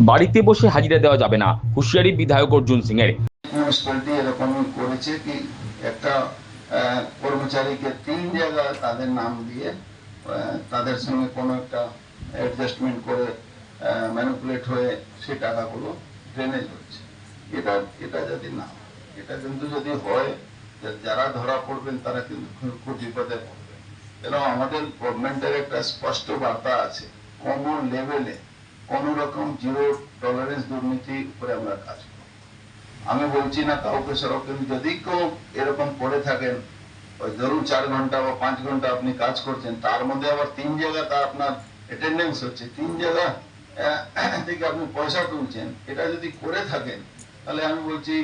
বাড়িতে বসে হাজিরা দেওয়া যাবে না, হুঁশিয়ারি বিধায়ক অর্জুন সিং এর। মিউনিসিপ্যালিটি এরকমই করেছে কি একটা কর্মচারীকে 3 জায়গায় তাদের নাম দিয়ে তাদের সঙ্গে কোনো একটা অ্যাডজাস্টমেন্ট করে ম্যানিপুলেট হয়ে সেই টাকাগুলো ড্রেনেজ হচ্ছে। এটা যদি না, এটা কিন্তু যদি হয়, যারা ধরা পড়বেন তারা কিন্তু খুব বিপদে পড়বে। এবং আমাদের গভর্নমেন্টের একটা স্পষ্ট বার্তা আছে, কোনো লেভেলে কোনো রকম জিরো টলারেন্স দুর্নীতি উপরে আমরা কাজ করি। আমি বলছি না কাউকে সরব, কিন্তু যদি কেউ এরকম করে থাকেন, ওই ধরুন 4 ঘন্টা বা 5 ঘন্টা আপনি কাজ করছেন, তার মধ্যে আবার 3 জায়গা তা আপনার অ্যাটেন্ডেন্স হচ্ছে, 3 জায়গা থেকে আপনি পয়সা তুলছেন, এটা যদি করে থাকেন তাহলে আমি বলছি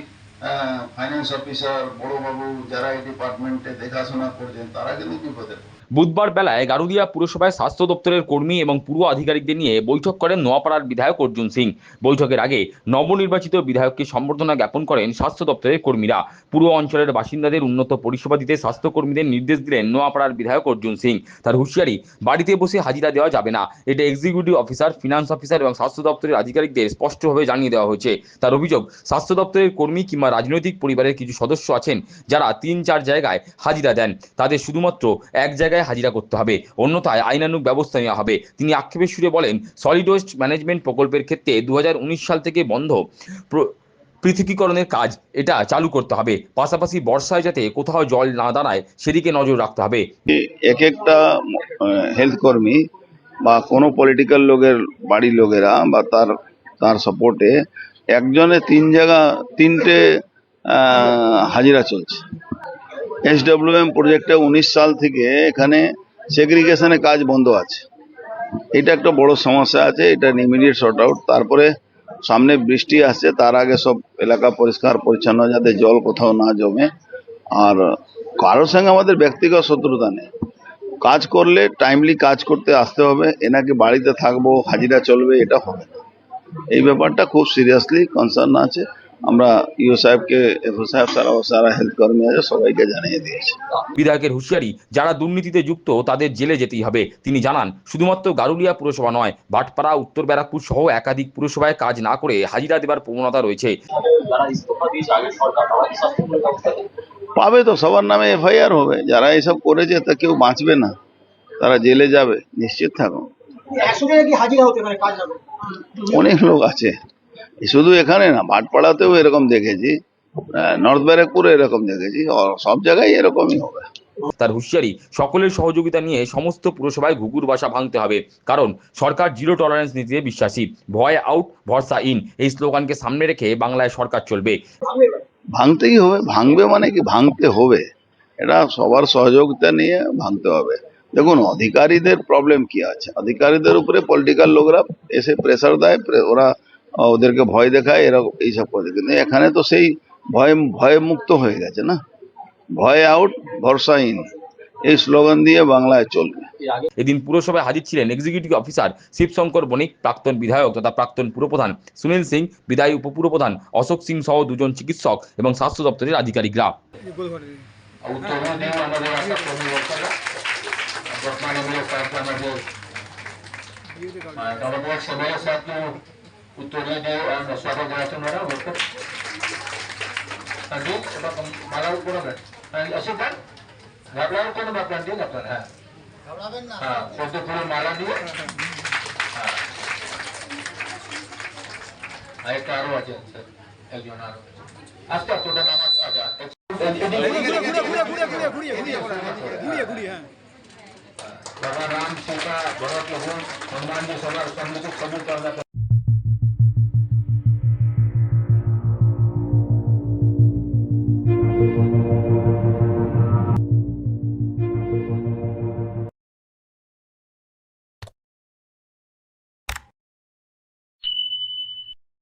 ফাইন্যান্স অফিসার বড়বাবু যারা এই ডিপার্টমেন্টে দেখাশোনা করছেন তারা কিন্তু বিপদে পড়ে। বুধবার বেলায় গারুদিয়া পুরসভায় স্বাস্থ্য দপ্তরের কর্মী এবং পুর আধিকারিকদের নিয়ে বৈঠক করেন নোয়াপাড়ার বিধায়ক অর্জুন সিং। বৈঠকের আগে নবনির্বাচিত বিধায়ককে সম্বর্ধনা জ্ঞাপন করেন স্বাস্থ্য দপ্তরের কর্মীরা। পুরো অঞ্চলের বাসিন্দাদের উন্নত পরিষেবা দিতে স্বাস্থ্য কর্মীদের নির্দেশ দিলেন নোয়াপাড়ার বিধায়ক অর্জুন সিং। তার হুঁশিয়ারি, বাড়িতে বসে হাজিরা দেওয়া যাবে না। এটা এক্সিকিউটিভ অফিসার, ফিনান্স অফিসার এবং স্বাস্থ্য দপ্তরের আধিকারিকদের স্পষ্টভাবে জানিয়ে দেওয়া হয়েছে। তার অভিযোগ, স্বাস্থ্য দপ্তরের কর্মী কিংবা রাজনৈতিক পরিবারের কিছু সদস্য আছেন যারা 3-4 জায়গায় হাজিরা দেন, তাদের শুধুমাত্র এক জায়গায় হাজিরা করতে হবে, অন্যথায় আইনানুগ ব্যবস্থা নেওয়া হবে। তিনি আক্ষেপের সুরে বলেন, সলিড ওয়েস্ট ম্যানেজমেন্ট প্রকল্পের ক্ষেত্রে 2019 সাল থেকে বন্ধ পৃথকীকরণের কাজ এটা চালু করতে হবে। পাশাপাশি বর্ষায় যাতে কোথাও জল না দাঁড়ায় সেদিকে নজর রাখতে হবে। এক একটা হেলথ কর্মী বা কোনো পলিটিক্যাল লোকের বাড়ির লোকেরা বা তার সাপোর্টে একজনে 3টে হাজিরা চলছে। SWM প্রজেক্টে 19 সাল থেকে এখানে সেগ্রিগেশনের কাজ বন্ধ আছে। এটা একটা বড় সমস্যা আছে, এটা ইমিডিয়েট সর্ট আউট। তারপরে সামনে বৃষ্টি আসছে, তার আগে সব এলাকা পরিষ্কার পরিচ্ছন্ন, যাতে জল কোথাও না জমে। আর কারোর সঙ্গে আমাদের ব্যক্তিগত শত্রুতা নেই। কাজ করলে টাইমলি কাজ করতে আসতে হবে, এনাকে বাড়িতে থাকবো হাজিরা চলবে এটা হবে না। এই ব্যাপারটা খুব সিরিয়াসলি কনসার্ন আছে। আমরা ইও সাহেবকে, এফও সাহেব, সারা হেলথ কর্মী আছে, সবাইকে জানিয়ে দিয়েছি। বিধায়কের হুঁশিয়ারি, যারা দুর্নীতিতে যুক্ত তাদের জেলে যেতেই হবে। তিনি জানান, শুধুমাত্র গারুলিয়া পুরসভা নয়, ভাটপাড়া, উত্তর ব্যারাকপুর সহ একাধিক পুরসভায় কাজ না করে হাজিরা দেবার প্রবণতা রয়েছে। পাবে তো, সবার নামে FIR হবে। যারা এসব করেছে তা কেউ বাঁচবে না, তারা জেলে যাবে, নিশ্চিত থাকুন। অনেক লোক আছে, শুধু এখানে না, ভাটপাড়াতেও এরকম দেখেছি, নর্থ ব্যারাকপুরে এরকম দেখেছি, সব জায়গায় এরকমই হবে। তার হুঁশিয়ারি, সকলের সহযোগিতা নিয়ে সমস্ত পুরসভায় ঘুঘুর বাসা ভাঙতে হবে, কারণ সরকার জিরো টলারেন্স নীতিতে বিশ্বাসী। ভয় আউট, ভরসা ইন, এই স্লোগানকে সামনে রেখে বাংলায় সরকার চলবে। ভাঙতেই হবে, ভাঙবে মানে কি, ভাঙতে হবে। এটা সবার সহযোগিতা নিয়ে ভাঙতে হবে। দেখুন, অধিকারীদের প্রবলেম কি আছে, অধিকারীদের উপরে পলিটিক্যাল লোকরা এসে প্রেসার দেয়, ওরা ওদেরকে ভয় দেখায়, এরকম এইসব করে। কিন্তু এখানে তো সেই ভয় মুক্ত হয়ে গেছে না। ভয় আউট, ভরসা ইন, এই স্লোগান দিয়ে বাংলায় চলবে। এদিন পুরসভায় হাজির ছিলেন এক্সিকিউটিভ অফিসার শিবশঙ্কর বণিক, প্রাক্তন বিধায়ক তথা প্রাক্তন পুরপ্রধান সুনীল সিং, বিদায়ী উপপুরপ্রধান অশোক সিং সহ 2 জন চিকিৎসক এবং স্বাস্থ্য দপ্তরের আধিকারিকরা। ঘাবড়ানোর কোনো ব্যাপার নেই আপনার। হ্যাঁ, হ্যাঁ, পদ্ম ফুলের মালা দিয়ে। হ্যাঁ, একটা আরো আছে, একজন আরো আজকে তোটা নামাজ। বাবা রাম, সীতা, ভরত, হনুমান जी সবার সম্মুখ সবুজ